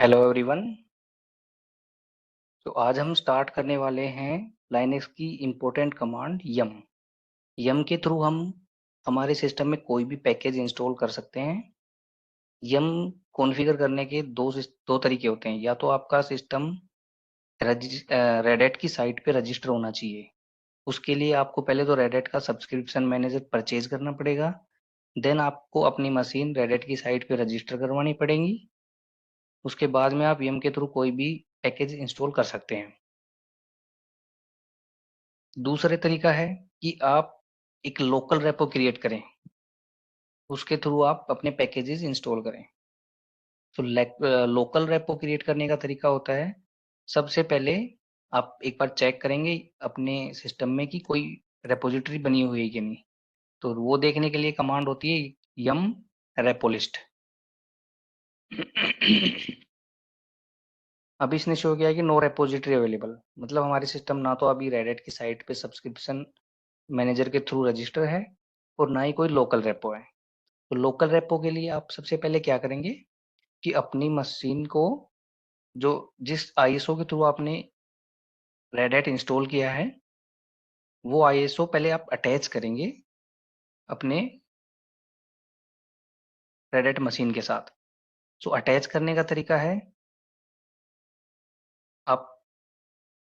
Hello everyone. तो आज हम स्टार्ट करने वाले हैं लाइनक्स की इम्पोर्टेंट कमांड यम। यम के थ्रू हम हमारे सिस्टम में कोई भी पैकेज इंस्टॉल कर सकते हैं। यम कॉन्फ़िगर करने के दो तरीके होते हैं। या तो आपका सिस्टम रेडिट की साइट पे रजिस्टर होना चाहिए। उसके लिए आपको पहले तो रेडिट का सब्सक्रिप्शन मैनेजर परचेज करना पड़ेगा। देन आपको अपनी मशीन रेडिट की साइट पे रजिस्टर करवानी पड़ेगी। उसके बाद में आप यम के थ्रू कोई भी पैकेज इंस्टॉल कर सकते हैं। दूसरे तरीका है कि आप एक लोकल रेपो क्रिएट करें, उसके थ्रू आप अपने पैकेजेस इंस्टॉल करें। तो लोकल रेपो क्रिएट करने का तरीका होता है, सबसे पहले आप एक बार चेक करेंगे अपने सिस्टम में कि कोई रेपोजिटरी बनी हुई है कि नहीं। तो वो देखने के लिए कमांड होती है यम रेपोलिस्ट। अभी इसने शो किया कि नो रेपोजिटरी अवेलेबल, मतलब हमारे सिस्टम ना तो अभी रेडिट की साइट पे सब्सक्रिप्शन मैनेजर के थ्रू रजिस्टर है और ना ही कोई लोकल रेपो है। तो लोकल रेपो के लिए आप सबसे पहले क्या करेंगे कि अपनी मशीन को जो जिस आईएसओ के थ्रू आपने रेड हैट इंस्टॉल किया है वो आईएसओ पहले आप अटैच करेंगे अपने रेड हैट मशीन के साथ। सो अटैच करने का तरीका है, आप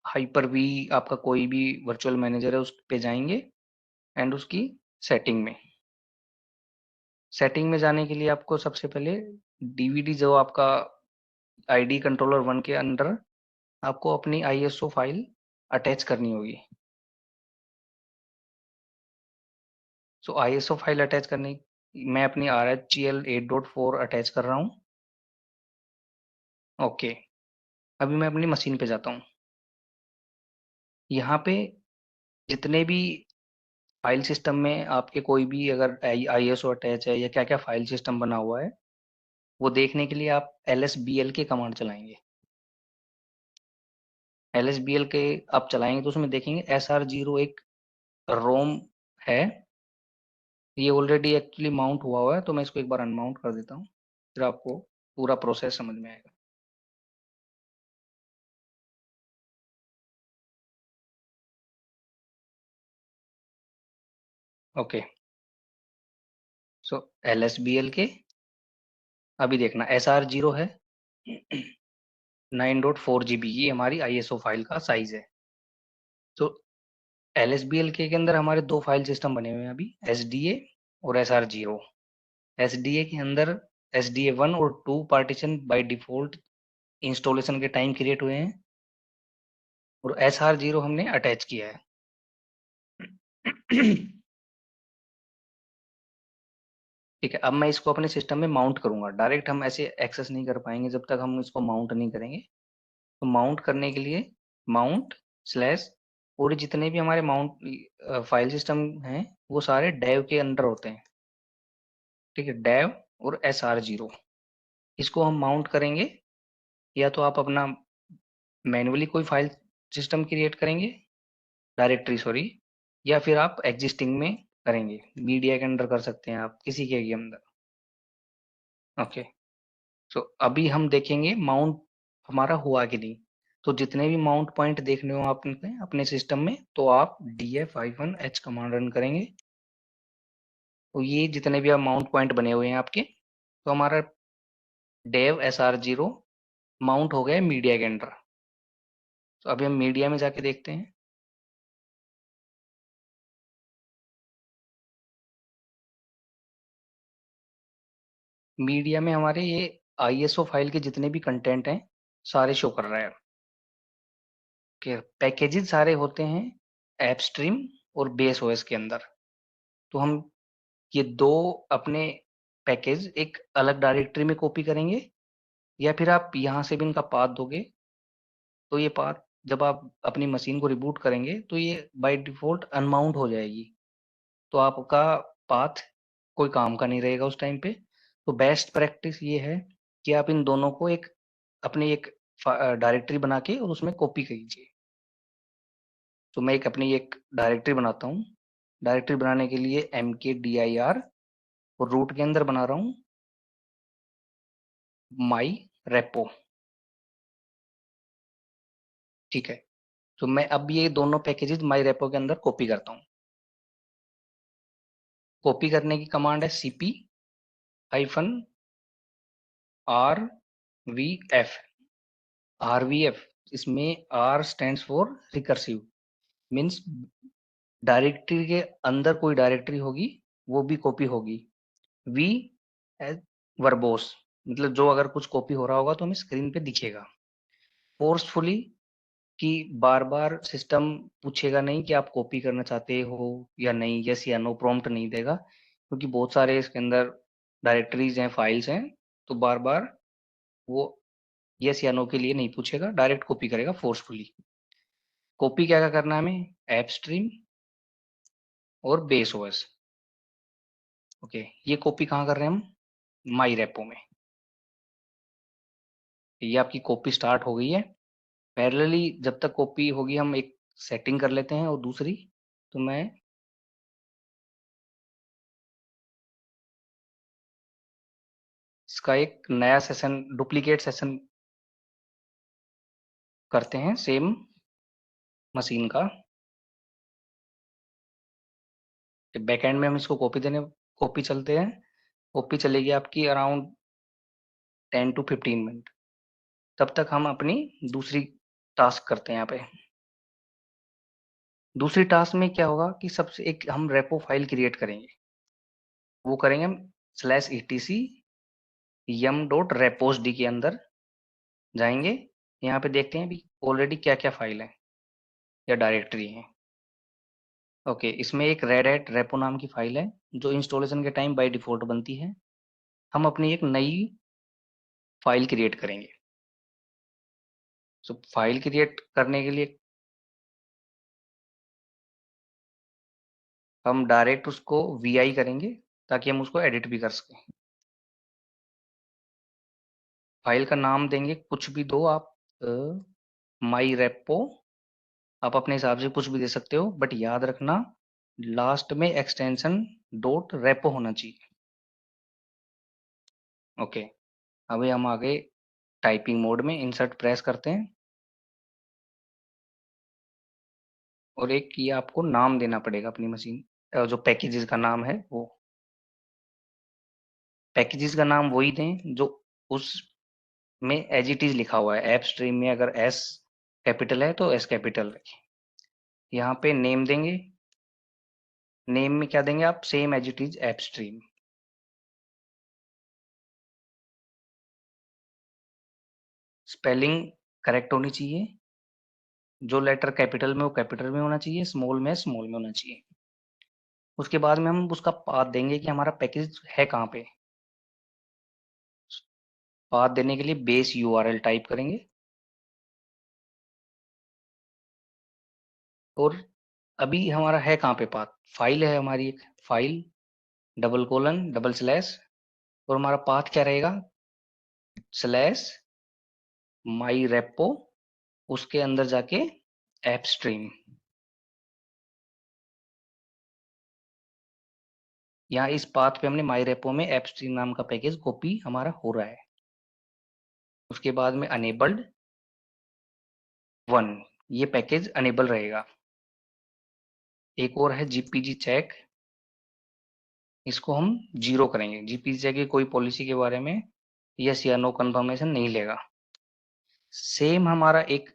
हाइपर वी आपका कोई भी वर्चुअल मैनेजर है उस पे जाएंगे एंड उसकी सेटिंग में जाने के लिए आपको सबसे पहले डीवीडी जो आपका आईडी कंट्रोलर वन के अंदर आपको अपनी आईएसओ फाइल अटैच करनी होगी। सो आईएसओ फाइल अटैच करने मैं अपनी RHGL 8.4 अटैच कर रहा हूँ। ओके, अभी मैं अपनी मशीन पे जाता हूँ। यहाँ पे जितने भी फाइल सिस्टम में आपके कोई भी अगर आईएसओ अटैच है या क्या क्या फाइल सिस्टम बना हुआ है वो देखने के लिए आप LSBL के कमांड चलाएंगे। LSBL के आप चलाएंगे तो उसमें देखेंगे SR0 एक रोम है। ये ऑलरेडी एक्चुअली माउंट हुआ है, तो मैं इसको एक बार अनमाउंट कर देता हूँ, फिर आपको पूरा प्रोसेस समझ में आएगा। ओके, सो LSBL के अभी देखना SR0 है 9.4 GB की हमारी आईएसओ फाइल का साइज है। तो LSBL के अंदर हमारे दो फाइल सिस्टम बने हुए हैं अभी, SDA और SR0। SDA के अंदर SDA 1 और 2 पार्टीशन बाय डिफॉल्ट इंस्टॉलेशन के टाइम क्रिएट हुए हैं और SR0 हमने अटैच किया है। ठीक है, अब मैं इसको अपने सिस्टम में माउंट करूंगा। डायरेक्ट हम ऐसे एक्सेस नहीं कर पाएंगे जब तक हम इसको माउंट नहीं करेंगे। तो माउंट करने के लिए माउंट स्लैश पूरे जितने भी हमारे माउंट फाइल सिस्टम हैं वो सारे डेव के अंडर होते हैं। ठीक है, डेव और SR0 इसको हम माउंट करेंगे। या तो आप अपना मैन्युअली कोई फाइल सिस्टम क्रिएट करेंगे, डायरेक्टरी सॉरी, या फिर आप एग्जिस्टिंग में करेंगे, मीडिया के अंदर कर सकते हैं आप किसी के अंदर। ओके, सो अभी हम देखेंगे माउंट हमारा हुआ कि नहीं। तो जितने भी माउंट पॉइंट देखने हो आपने अपने सिस्टम में तो आप df-h कमांड रन करेंगे। तो ये जितने भी आप माउंट पॉइंट बने हुए हैं आपके, तो हमारा डेव SR0 माउंट हो गया मीडिया के अंदर। तो अभी हम मीडिया में जाके देखते हैं। मीडिया में हमारे ये आईएसओ फाइल के जितने भी कंटेंट हैं सारे शो कर रहा है कि पैकेजेस सारे होते हैं ऐप स्ट्रीम और बेस ओएस के अंदर। तो हम ये दो अपने पैकेज एक अलग डायरेक्टरी में कॉपी करेंगे, या फिर आप यहाँ से भी इनका पाथ दोगे तो ये पाथ जब आप अपनी मशीन को रिबूट करेंगे तो ये बाय डिफॉल्ट अनमाउंट हो जाएगी। तो आपका पाथ कोई काम का नहीं रहेगा उस टाइम पे। तो बेस्ट प्रैक्टिस ये है कि आप इन दोनों को एक अपनी एक डायरेक्टरी बना के और उसमें कॉपी कीजिए। तो मैं अपनी एक डायरेक्टरी बनाता हूँ। डायरेक्टरी बनाने के लिए mkdir और रूट के अंदर बना रहा हूँ माई रेपो। ठीक है, तो मैं अब ये दोनों पैकेजेस माई रेपो के अंदर कॉपी करता हूँ। कॉपी करने की कमांड है cp -rvf। rvf, इसमें r stands for recursive, means directory के अंदर कोई डायरेक्टरी होगी वो भी कॉपी होगी। v एज वर्बोस, मतलब जो अगर कुछ कॉपी हो रहा होगा तो हमें स्क्रीन पे दिखेगा। फोर्सफुली, कि बार बार सिस्टम पूछेगा नहीं कि आप कॉपी करना चाहते हो या नहीं, यस या नो प्रॉम्प्ट नहीं देगा, क्योंकि बहुत सारे इसके अंदर डायरेक्टरीज हैं, फाइल्स हैं, तो बार बार वो यस या नो के लिए नहीं पूछेगा, डायरेक्ट कॉपी करेगा फोर्सफुली। कॉपी क्या क्या करना है हमें, ऐप स्ट्रीम और बेस ओएस। ओके, ये कॉपी कहाँ कर रहे हैं हम, माई रेपो में। ये आपकी कॉपी स्टार्ट हो गई है। पैरेलली जब तक कॉपी होगी हम एक सेटिंग कर लेते हैं, और दूसरी, तो मैं इसका एक नया सेशन, डुप्लीकेट सेशन करते हैं सेम मशीन का। बैकएंड में हम इसको कॉपी चलते हैं। कॉपी चलेगी आपकी अराउंड 10 to 15 मिनट। तब तक हम अपनी दूसरी टास्क करते हैं यहाँ पे। दूसरी टास्क में क्या होगा कि सबसे एक हम रेपो फाइल क्रिएट करेंगे। वो करेंगे हम /etc yum.reposd के अंदर जाएंगे। यहाँ पे देखते हैं अभी ऑलरेडी क्या क्या फाइल है या डायरेक्टरी है। ओके, इसमें एक रेड हैट रेपो नाम की फाइल है जो इंस्टॉलेशन के टाइम बाय डिफॉल्ट बनती है। हम अपनी एक नई फाइल क्रिएट करेंगे। सो फाइल क्रिएट करने के लिए हम डायरेक्ट उसको वी करेंगे, ताकि हम उसको एडिट भी कर सकें। फाइल का नाम देंगे कुछ भी दो आप, माई रेपो, आप अपने हिसाब से कुछ भी दे सकते हो, बट याद रखना लास्ट में एक्सटेंशन डॉट रेपो होना चाहिए। ओके, अभी हम आगे टाइपिंग मोड में इंसर्ट प्रेस करते हैं, और एक ये आपको नाम देना पड़ेगा अपनी मशीन, जो पैकेजेस का नाम है वो। पैकेजेस का नाम वही दें जो उस में एज इट इज लिखा हुआ है। ऐप स्ट्रीम में अगर एस कैपिटल है तो एस कैपिटल रखें। यहाँ पे नेम देंगे, नेम में क्या देंगे आप, same as it is app stream. Spelling correct होनी चाहिए, जो लेटर कैपिटल में वो कैपिटल में होना चाहिए, स्मॉल में स्मॉल में होना चाहिए। उसके बाद में हम उसका पाथ देंगे कि हमारा पैकेज है कहाँ पे। पाथ देने के लिए बेस यूआरएल टाइप करेंगे, और अभी हमारा है कहाँ पे पाथ, फाइल है हमारी एक फाइल, :/, और हमारा पाथ क्या रहेगा, /माई रेपो, उसके अंदर जाके ऐप स्ट्रीम। यहाँ इस पाथ पे हमने माई रेपो में ऐप स्ट्रीम नाम का पैकेज कॉपी हमारा हो रहा है। उसके बाद में अनेबल्ड 1, ये पैकेज अनेबल रहेगा। एक और है जीपीजी चेक, इसको हम 0 करेंगे। जीपीजी चेक की कोई पॉलिसी के बारे में यस या नो कंफर्मेशन नहीं लेगा। सेम हमारा एक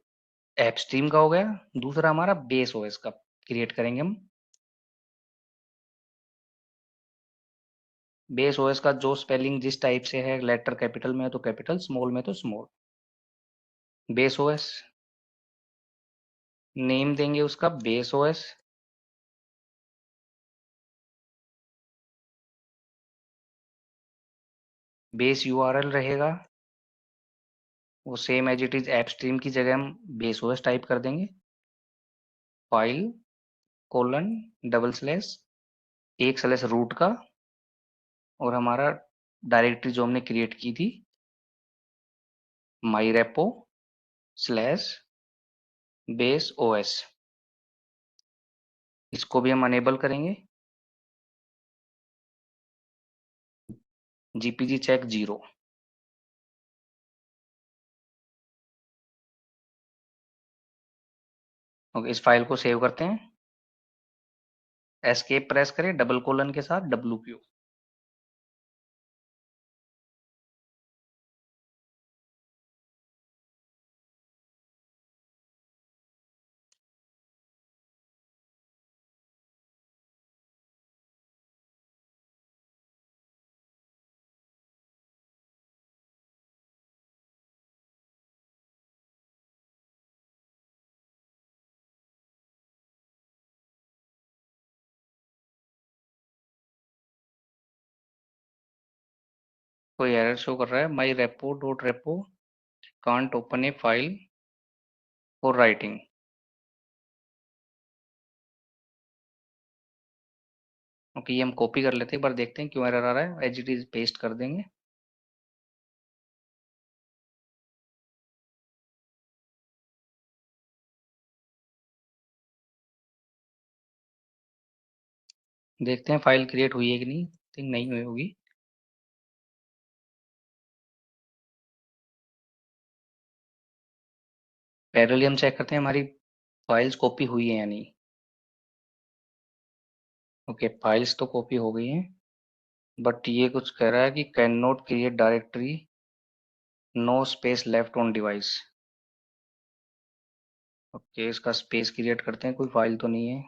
ऐप स्ट्रीम का हो गया, दूसरा हमारा बेस ओएस का क्रिएट करेंगे हम। बेस ओएस का जो स्पेलिंग जिस टाइप से है, लेटर कैपिटल में है तो कैपिटल, स्मॉल में तो स्मॉल। बेस ओएस, नेम देंगे उसका बेस ओएस। बेस यूआरएल रहेगा वो same as it is app stream की जगह हम बेस ओएस टाइप कर देंगे। फाइल :/, एक स्लैश रूट का, और हमारा डायरेक्टरी जो हमने क्रिएट की थी, माई रेपो /बेस ओएस, इसको भी हम अनेबल करेंगे। GPG check 0। ओके, इस फाइल को सेव करते हैं, एस्केप प्रेस करें डबल कोलन के साथ WQ। कोई एरर शो कर रहा है, my repo dot repo can't open a file for writing. Okay, ये हम कॉपी कर लेते हैं, एक बार देखते हैं क्यों एरर आ रहा है, एज इट इज पेस्ट कर देंगे। देखते हैं फाइल क्रिएट हुई है कि नहीं, थिंक नहीं हुई होगी। पैरेलली हम चेक करते हैं हमारी फाइल्स कॉपी हुई है या नहीं। ओके, फाइल्स तो कॉपी हो गई हैं, बट ये कुछ कह रहा है कि can not create directory, no space left on device. Okay, इसका स्पेस क्रिएट करते हैं, कोई फाइल तो नहीं है।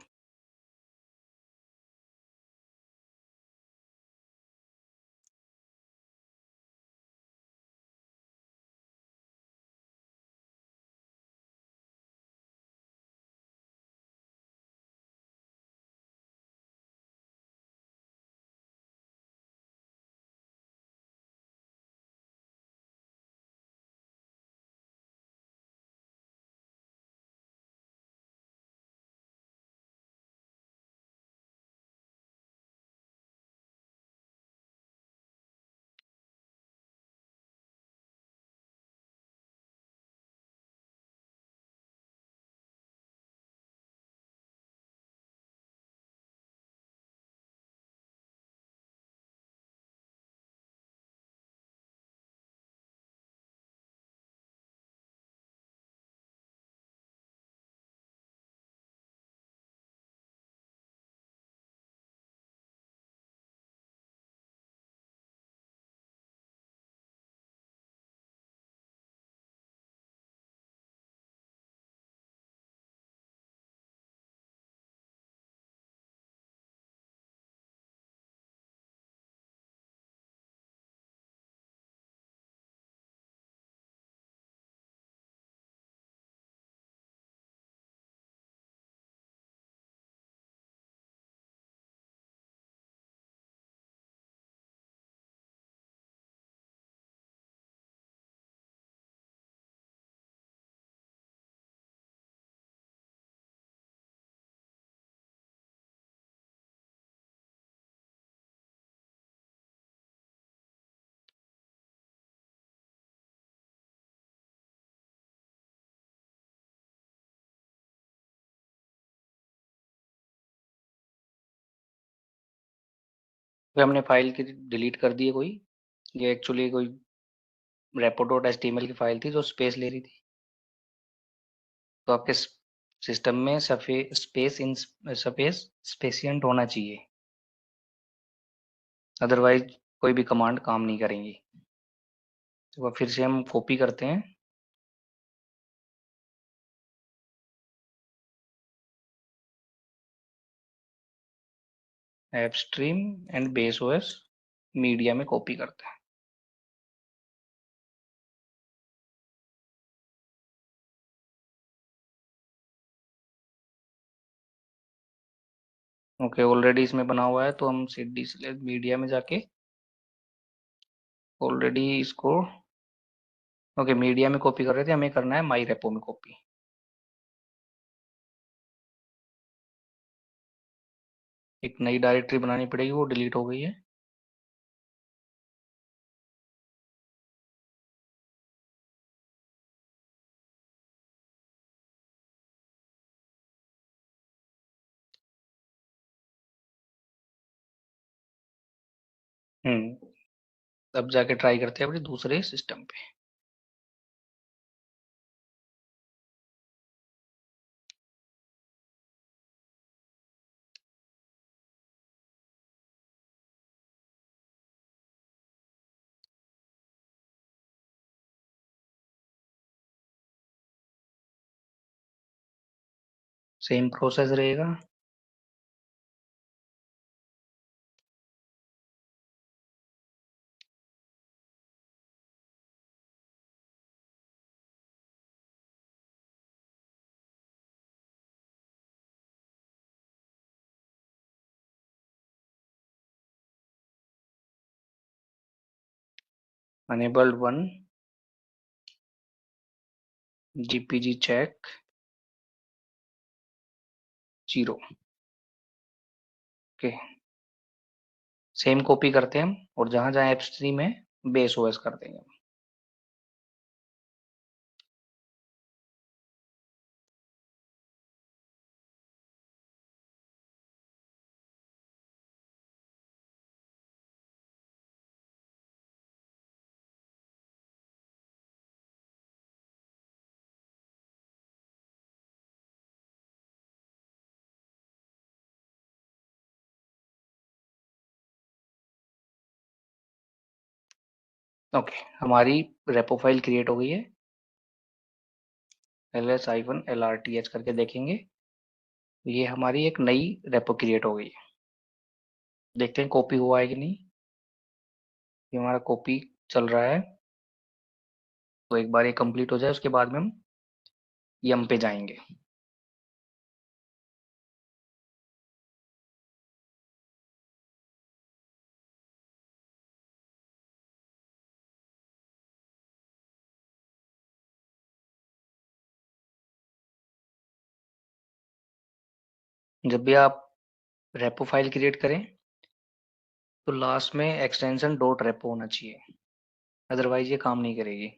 फिर हमने फाइल की डिलीट कर दी है कोई, ये एक्चुअली कोई रेपो डॉट HTML की फाइल थी जो स्पेस ले रही थी। तो आपके सिस्टम में स्पेस स्पेसियंट होना चाहिए, अदरवाइज कोई भी कमांड काम नहीं करेंगी। तो फिर से हम कॉपी करते हैं, app stream and base OS media में कॉपी करते हैं। ओके, ऑलरेडी इसमें बना हुआ है, तो हम सीडी से मीडिया में जाके ऑलरेडी इसको, ओके मीडिया में कॉपी कर रहे थे, हमें करना है माई रेपो में कॉपी। एक नई डायरेक्टरी बनानी पड़ेगी, वो डिलीट हो गई है। अब जाके ट्राई करते हैं अपने दूसरे सिस्टम पे। सेम प्रोसेस रहेगा। enabled 1 gpg check 0। Okay, same copy करते हैं हम, और जहां जहां एप स्ट्रीम है बेस ओएस कर देंगे। ओके, हमारी रेपो फाइल क्रिएट हो गई है। ls-lrth करके देखेंगे, ये हमारी एक नई रेपो क्रिएट हो गई है। देखते हैं कॉपी हुआ है कि नहीं। ये हमारा कॉपी चल रहा है, तो एक बार ये कंप्लीट हो जाए उसके बाद में हम यम पे जाएंगे। जब भी आप रेपो फाइल क्रिएट करें तो लास्ट में एक्सटेंशन डॉट रेपो होना चाहिए, अदरवाइज ये काम नहीं करेगी।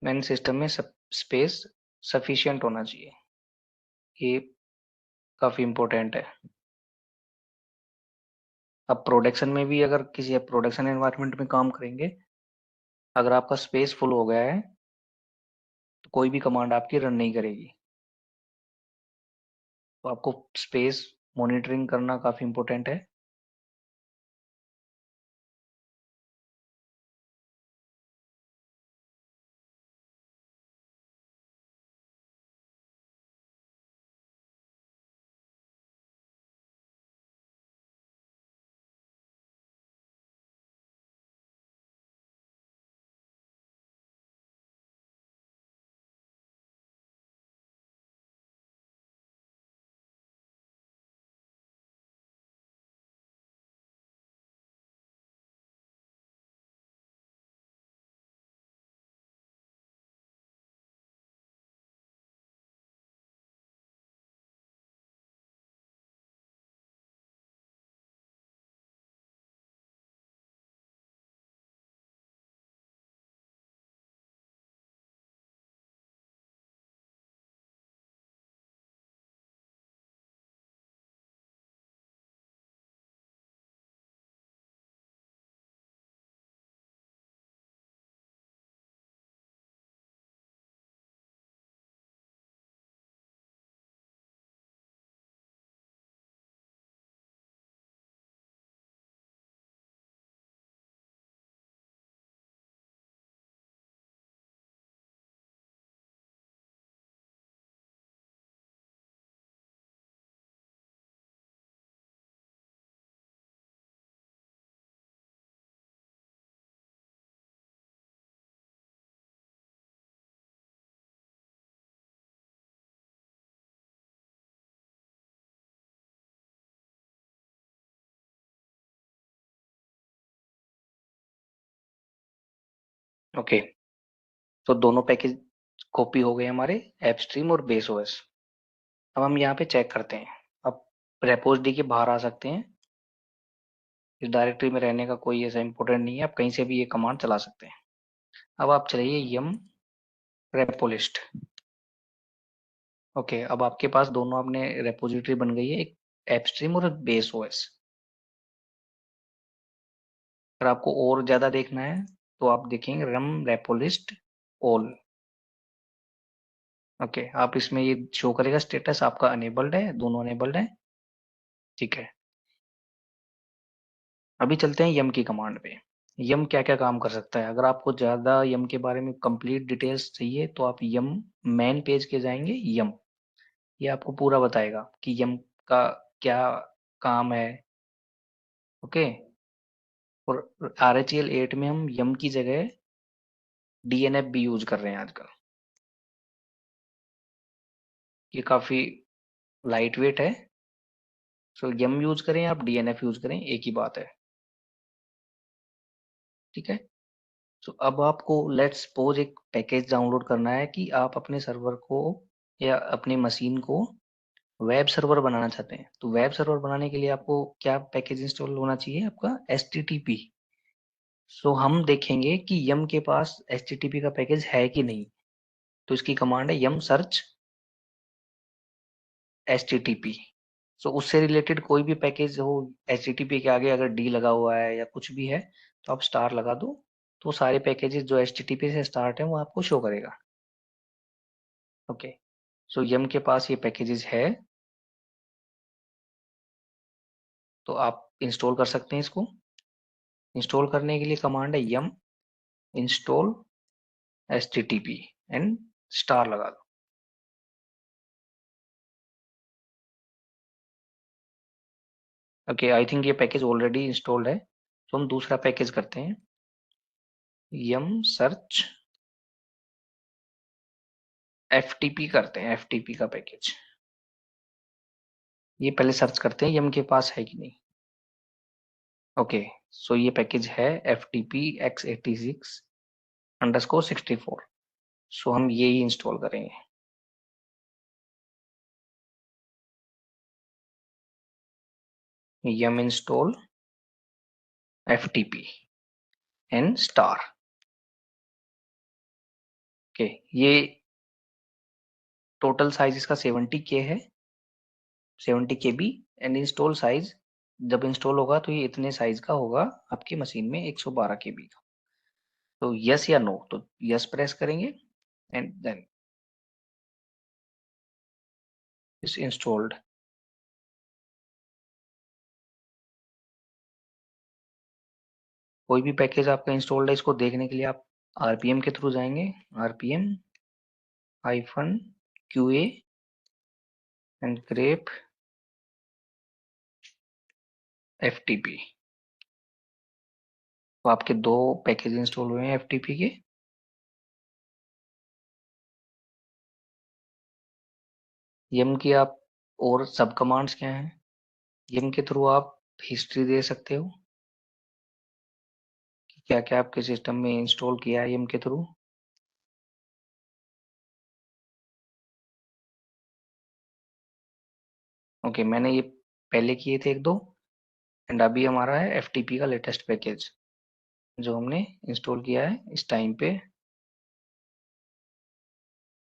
मेन सिस्टम में स्पेस सफिशिएंट होना चाहिए, ये काफी इंपॉर्टेंट है। अब प्रोडक्शन में भी अगर किसी प्रोडक्शन एनवायरनमेंट में काम करेंगे, अगर आपका स्पेस फुल हो गया है तो कोई भी कमांड आपकी रन नहीं करेगी। तो आपको स्पेस मॉनिटरिंग करना काफी इंपॉर्टेंट है। ओके, तो दोनों पैकेज कॉपी हो गए हमारे, एपस्ट्रीम और बेस ओएस। अब हम यहाँ पे चेक करते हैं। अब रेपोज डी के बाहर आ सकते हैं, इस डायरेक्टरी में रहने का कोई ऐसा इंपॉर्टेंट नहीं है, आप कहीं से भी ये कमांड चला सकते हैं। अब आप चलाइए यम रेपो लिस्ट। ओके, अब आपके पास दोनों अपने रेपोजिटरी बन गई है, एक एपस्ट्रीम और बेस ओएस। अगर आपको और ज्यादा देखना है तो आप देखेंगे रम रेपो लिस्ट ऑल। ओके, आप इसमें ये शो करेगा स्टेटस आपका अनेबल्ड है, दोनों अनेबल्ड है। ठीक है, अभी चलते हैं यम की कमांड पे। यम क्या क्या काम कर सकता है। अगर आपको ज्यादा यम के बारे में कंप्लीट डिटेल्स चाहिए तो आप यम मेन पेज के जाएंगे। यम ये आपको पूरा बताएगा कि यम का क्या काम है। ओके। और RHEL 8 में हम यम की जगह DNF भी यूज कर रहे हैं आजकल। ये काफी लाइट वेट है। सो यम यूज करें आप DNF यूज करें एक ही बात है। ठीक है। तो अब आपको लेट्स सपोज एक पैकेज डाउनलोड करना है कि आप अपने सर्वर को या अपनी मशीन को वेब सर्वर बनाना चाहते हैं। तो वेब सर्वर बनाने के लिए आपको क्या पैकेज इंस्टॉल होना चाहिए, आपका HTTP। सो हम देखेंगे कि यम के पास HTTP का पैकेज है कि नहीं। तो इसकी कमांड है यम सर्च HTTP। सो उससे रिलेटेड कोई भी पैकेज हो HTTP के आगे अगर D लगा हुआ है या कुछ भी है तो आप स्टार लगा दो। तो सारे पैकेजेस जो HTTP से स्टार्ट है वो आपको शो करेगा। ओके। सो यम के पास ये पैकेजेस है तो आप इंस्टॉल कर सकते हैं इसको। इंस्टॉल करने के लिए कमांड है यम इंस्टॉल HTTP एंड स्टार लगा दो। ओके, आई थिंक ये पैकेज ऑलरेडी इंस्टॉल्ड है तो हम दूसरा पैकेज करते हैं। यम सर्च FTP करते हैं, FTP का पैकेज। ये पहले सर्च करते हैं यम के पास है कि नहीं। ओके। सो ये पैकेज है FTP x86_64। सो हम ये ही इंस्टॉल करेंगे। Yum install FTP and star. Okay. ये टोटल साइज इसका 70K है, 70 KB। एंड इंस्टॉल साइज जब इंस्टॉल होगा तो ये इतने साइज का होगा आपकी मशीन में 112 KB का। तो यस या नो, तो यस प्रेस करेंगे एंड देन इस इंस्टॉल्ड। कोई भी पैकेज आपका इंस्टॉल्ड है इसको देखने के लिए आप RPM के थ्रू जाएंगे। RPM-QA and grep FTP। तो आपके दो पैकेज इंस्टॉल हुए हैं FTP के। यम की आप और सब कमांड्स क्या हैं। यम के थ्रू आप हिस्ट्री दे सकते हो कि क्या क्या आपके सिस्टम में इंस्टॉल किया है यम के थ्रू। ओके, मैंने ये पहले किए थे एक दो। एंड अभी हमारा है FTP का लेटेस्ट पैकेज जो हमने इंस्टॉल किया है इस टाइम पे।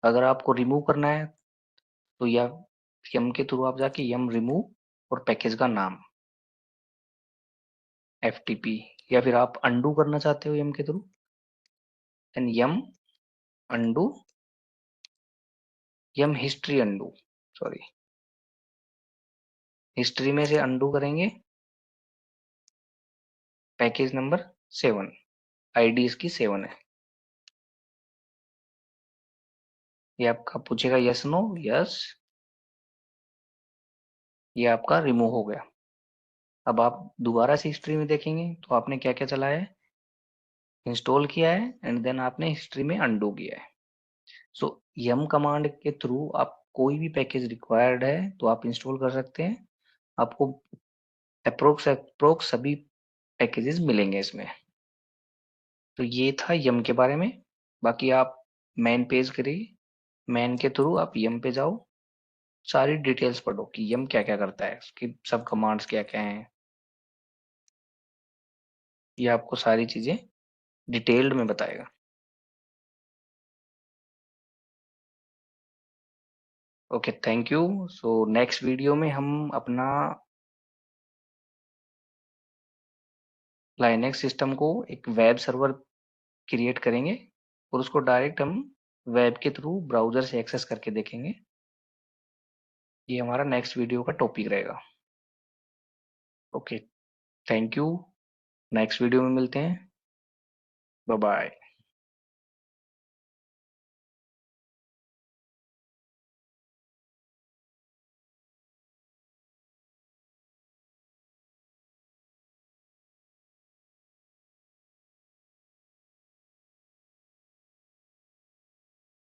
अगर आपको रिमूव करना है तो या यम के थ्रू आप जाके यम रिमूव और पैकेज का नाम FTP, या फिर आप अंडू करना चाहते हो यम के थ्रू देन यम अंडू, यम हिस्ट्री अंडू, सॉरी हिस्ट्री में से अंडू करेंगे पैकेज नंबर 7। ID इसकी 7 है। ये आपका पूछेगा यस नो, यस, ये आपका रिमूव हो गया। अब आप दोबारा से हिस्ट्री में देखेंगे तो आपने क्या क्या चलाया है, इंस्टॉल किया है एंड देन आपने हिस्ट्री में अंडू किया है। सो यम कमांड के थ्रू आप कोई भी पैकेज रिक्वायर्ड है तो आप इंस्टॉल कर सकते हैं। आपको अप्रोक्स अप्रोक्स सभी पैकेजेस मिलेंगे इसमें। तो ये था यम के बारे में। बाकी आप मेन पेज करिए, मेन के थ्रू आप यम पे जाओ, सारी डिटेल्स पढ़ो कि यम क्या क्या करता है, उसकी सब कमांड्स क्या क्या हैं। ये आपको सारी चीजें डिटेल्ड में बताएगा। Okay, thank you. So next video में हम अपना लाइनेक्स सिस्टम को एक वेब सर्वर क्रिएट करेंगे और उसको डायरेक्ट हम वेब के थ्रू ब्राउजर से एक्सेस करके देखेंगे। ये हमारा नेक्स्ट वीडियो का टॉपिक रहेगा। Okay, thank you. Next video में मिलते हैं। Bye bye.